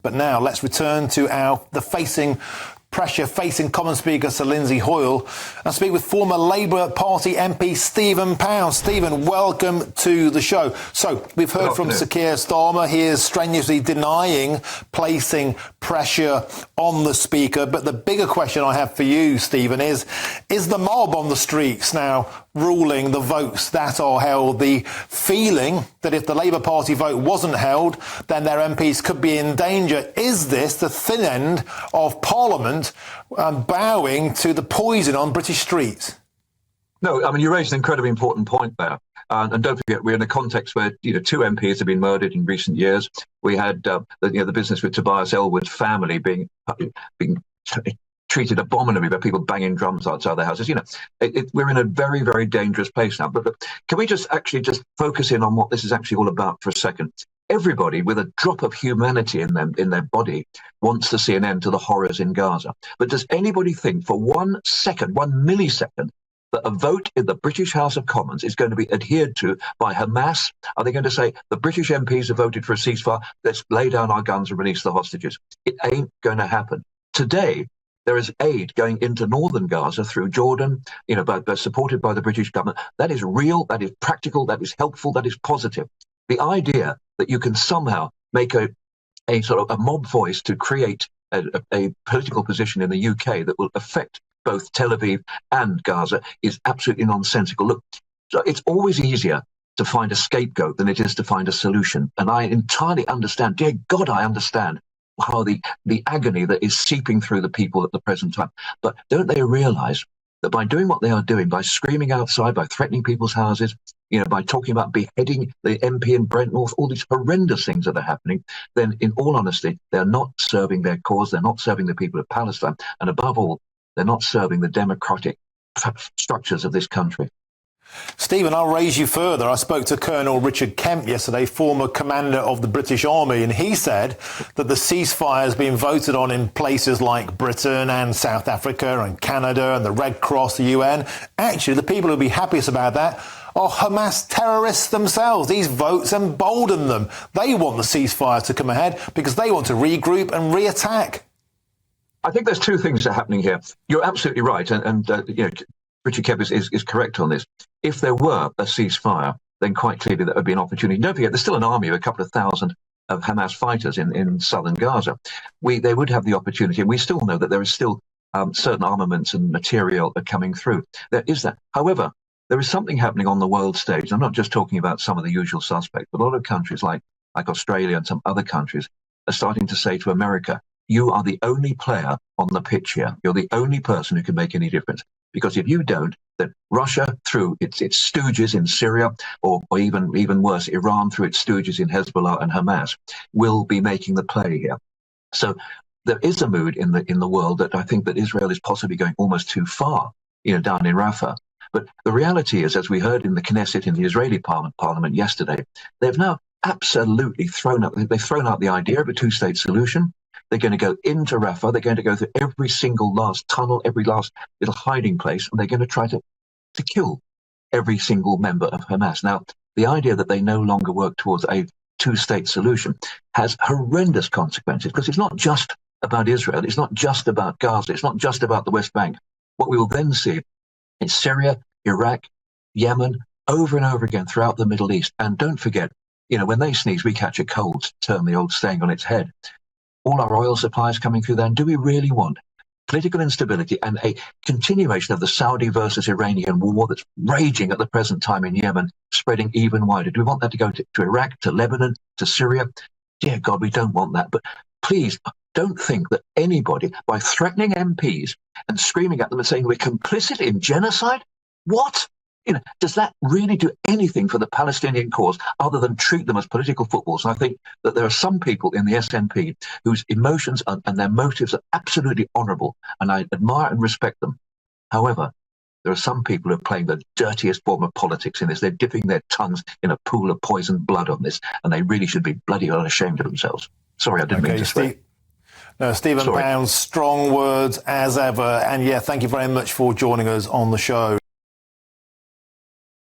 But now let's return to the pressure facing Commons Speaker Sir Lindsay Hoyle and speak with former Labour Party MP Stephen Pound. Stephen, welcome to the show. So we've heard from Sir Keir Starmer. He is strenuously denying placing pressure on the Speaker. But the bigger question I have for you, Stephen, is the mob on the streets now ruling the votes that are held? The feeling that if the Labour Party vote wasn't held, then their MPs could be in danger. Is this the thin end of Parliament bowing to the poison on British streets? No, I mean, you raised an incredibly important point there. And don't forget, we're in a context where, two MPs have been murdered in recent years. We had the business with Tobias Ellwood's family being treated abominably by people banging drums outside their houses. We're in a very, very dangerous place now. But can we just focus in on what this is actually all about for a second? Everybody with a drop of humanity in their body wants to see an end to the horrors in Gaza. But does anybody think for 1 second, 1 millisecond, that a vote in the British House of Commons is going to be adhered to by Hamas? Are they going to say, the British MPs have voted for a ceasefire, let's lay down our guns and release the hostages? It ain't going to happen. Today, there is aid going into northern Gaza through Jordan, supported by the British government. That is real, that is practical, that is helpful, that is positive. The idea that you can somehow make a sort of a mob voice to create a political position in the UK that will affect both Tel Aviv and Gaza is absolutely nonsensical. Look, so it's always easier to find a scapegoat than it is to find a solution. And I entirely understand, dear God, I understand how the agony that is seeping through the people at the present time. But don't they realise that by doing what they are doing, by screaming outside, by threatening people's houses, by talking about beheading the MP in Brent North, all these horrendous things that are happening, then in all honesty, they're not serving their cause, they're not serving the people of Palestine, and above all, they're not serving the democratic structures of this country. Stephen, I'll raise you further. I spoke to Colonel Richard Kemp yesterday, former commander of the British Army, and he said that the ceasefire has been voted on in places like Britain and South Africa and Canada and the Red Cross, the UN. Actually, the people who'll be happiest about that are Hamas terrorists themselves. These votes embolden them. They want the ceasefire to come ahead because they want to regroup and re-attack. I think there's two things that are happening here. You're absolutely right, and Richard Kemp is correct on this. If there were a ceasefire, then quite clearly that would be an opportunity. Don't forget, there's still an army of a couple of thousand of Hamas fighters in southern Gaza. They would have the opportunity, and we still know that there is still certain armaments and material are coming through. There is that. However, there is something happening on the world stage. I'm not just talking about some of the usual suspects, but a lot of countries like Australia and some other countries are starting to say to America, you are the only player on the pitch here. You're the only person who can make any difference. Because if you don't, then Russia, through its stooges in Syria, or even worse, Iran, through its stooges in Hezbollah and Hamas, will be making the play here. So there is a mood in the world that I think that Israel is possibly going almost too far, down in Rafah. But the reality is, as we heard in the Knesset, in the Israeli parliament yesterday, they've now absolutely thrown out the idea of a two-state solution. They're going to go into Rafah. They're going to go through every single last tunnel, every last little hiding place, and they're going to try to kill every single member of Hamas. Now, the idea that they no longer work towards a two-state solution has horrendous consequences, because it's not just about Israel. It's not just about Gaza. It's not just about the West Bank. What we will then see is Syria, Iraq, Yemen, over and over again throughout the Middle East. And don't forget, when they sneeze, we catch a cold, to turn the old saying on its head. All our oil supplies coming through there. And do we really want political instability and a continuation of the Saudi versus Iranian war that's raging at the present time in Yemen, spreading even wider? Do we want that to go to Iraq, to Lebanon, to Syria? Dear God, we don't want that. But please don't think that anybody, by threatening MPs and screaming at them and saying we're complicit in genocide, what? Does that really do anything for the Palestinian cause other than treat them as political footballs? And I think that there are some people in the SNP whose emotions and their motives are absolutely honourable, and I admire and respect them. However, there are some people who are playing the dirtiest form of politics in this. They're dipping their tongues in a pool of poisoned blood on this, and they really should be bloody unashamed of themselves. Sorry, I didn't mean to swear. Stephen Pound, strong words as ever. And thank you very much for joining us on the show.